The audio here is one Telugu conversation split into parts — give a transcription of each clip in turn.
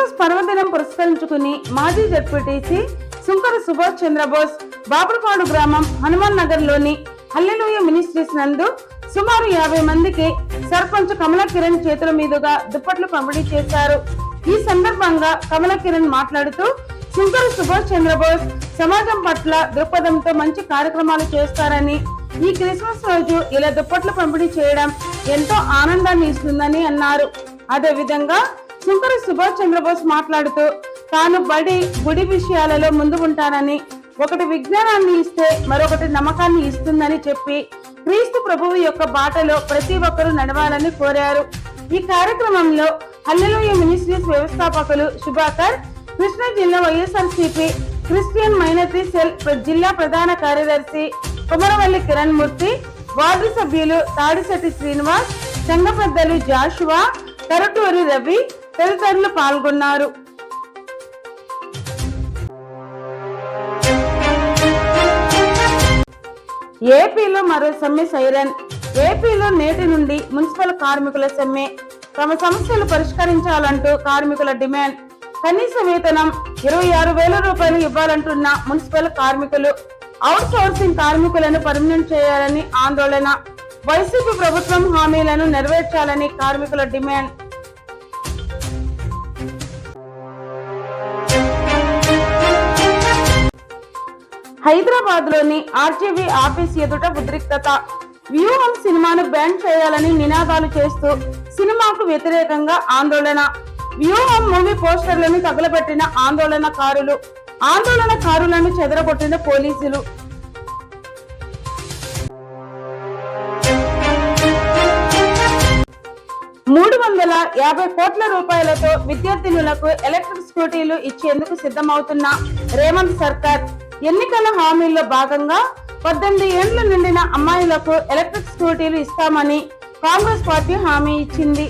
క్రిస్మస్ పర్వదినం పురస్కరించుకుని మాజీ జడ్పీటీసీ సుంకర సుభాష్ చంద్రబోస్ బాపులపాడు గ్రామం హనుమాన్ నగర్ లోని హల్లెలూయా మినిస్ట్రీస్ నందు సుమారు 50 మందికి సర్పంచ్ కమలా కిరణ్ చేతుల మీదుగా దుప్పట్లు పంపిణీ చేశారు. ఈ సందర్భంగా కమలా కిరణ్ మాట్లాడుతూ సుంకర సుభాష్ చంద్రబోస్ సమాజం పట్ల దృక్పథంతో మంచి కార్యక్రమాలు చేస్తారని, ఈ క్రిస్మస్ రోజు ఇలా దుప్పట్లు పంపిణీ చేయడం ఎంతో ఆనందాన్ని ఇస్తుందని అన్నారు. అదే విధంగా సుంకర సుభాష్ చంద్రబోస్ మాట్లాడుతూ తాను గుడి విషయాలలో ముందు ఉంటానని, ఒకటి విజ్ఞానాన్ని ఇస్తే మరొకటి నమ్మకాన్ని ఇస్తుందని చెప్పి క్రీస్తు ప్రభువు యొక్క బాటలో ప్రతి ఒక్కరూ నడవాలని కోరారు. ఈ కార్యక్రమంలో హల్లెలూయా మినిస్ట్రీస్ వ్యవస్థాపకులు శుభాకర్, కృష్ణా జిల్లా వైఎస్ఆర్సీపీ క్రిస్టియన్ మైనారిటీ సెల్ జిల్లా ప్రధాన కార్యదర్శి కుమరవల్లి కిరణ్ మూర్తి, వార్డు సభ్యులు తాడిశెట్టి శ్రీనివాస్, సంఘ పెద్దలు జాషువా, కరటూరి రవి తదితరులు పాల్గొన్నారు. ఏపీలో మరో సమ్మె సైరన్. ఏపీలో నేటి నుండి మున్సిపల్ కార్మికుల సమ్మె. తమ సమస్యలు పరిష్కరించాలంటూ కార్మికుల డిమాండ్. కనీస వేతనం 26,000 రూపాయలు ఇవ్వాలంటున్న మున్సిపల్ కార్మికులు. అవుట్ సోర్సింగ్ కార్మికులను పర్మనెంట్ చేయాలని ఆందోళన. వైసీపీ ప్రభుత్వం హామీలను నెరవేర్చాలని కార్మికుల డిమాండ్. హైదరాబాద్ లోని ఆర్జీవీ ఆఫీస్ ఎదుట ఉద్రిక్తత. వ్యూహం సినిమాను బ్యాన్ చేయాలని నినాదాలు చేస్తూ సినిమాకు వ్యతిరేకంగా ఆందోళన. వ్యూహం మూవీ పోస్టర్లను తగలబెట్టిన ఆందోళనకారులను చెదరగొట్టిన పోలీసులు. ₹350 కోట్ల విద్యార్థినులకు ఎలక్ట్రిక్ స్కూటీలు ఇచ్చేందుకు సిద్ధమవుతున్న రేవంత్ సర్కార్. ఎన్నికల హామీల్లో భాగంగా 18 ఏళ్లు నిండిన అమ్మాయిలకు ఎలక్ట్రిక్ స్కూటీలు ఇస్తామని కాంగ్రెస్ పార్టీ హామీ ఇచ్చింది.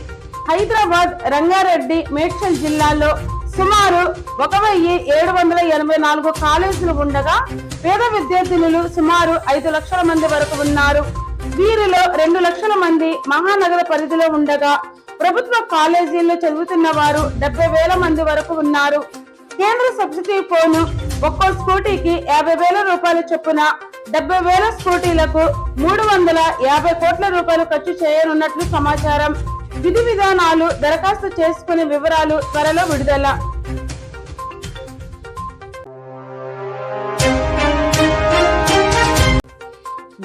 హైదరాబాద్, రంగారెడ్డి, మేడ్చల్ జిల్లాలో సుమారు 1784 కాలేజీలు ఉండగా పేద విద్యార్థినులు సుమారు 5 లక్షల మంది వరకు ఉన్నారు. వీరిలో 2 లక్షల మంది మహానగర పరిధిలో ఉండగా ప్రభుత్వ కాలేజీల్లో చదువుతున్న వారు 70,000 మంది వరకు ఉన్నారు. కేంద్ర సబ్సిడీ పోను ఒక్కో స్కూటీకి 50,000 రూపాయల చొప్పున 70,000 స్కూటీలకు ₹350 కోట్ల ఖర్చు చేయనున్నట్లు సమాచారం. విధి విధానాలు, దరఖాస్తు చేసుకునే వివరాలు త్వరలో విడుదల.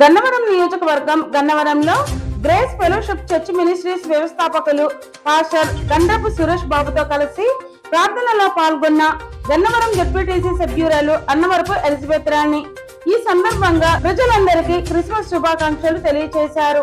గన్నవరం నియోజకవర్గం గన్నవరంలో గ్రేస్ ఫెలోషిప్ చర్చ్ మినిస్ట్రీస్ వ్యవస్థాపకులు పాస్టర్ గండ్రపు సురేష్ బాబుతో కలిసి ప్రార్థనలో పాల్గొన్న గన్నవరం జడ్పీటీసీ సభ్యురాలు అన్నవరపు ఎలిజబెత్ రాణి. ఈ సందర్భంగా ప్రజలందరికీ క్రిస్మస్ శుభాకాంక్షలు తెలియజేశారు.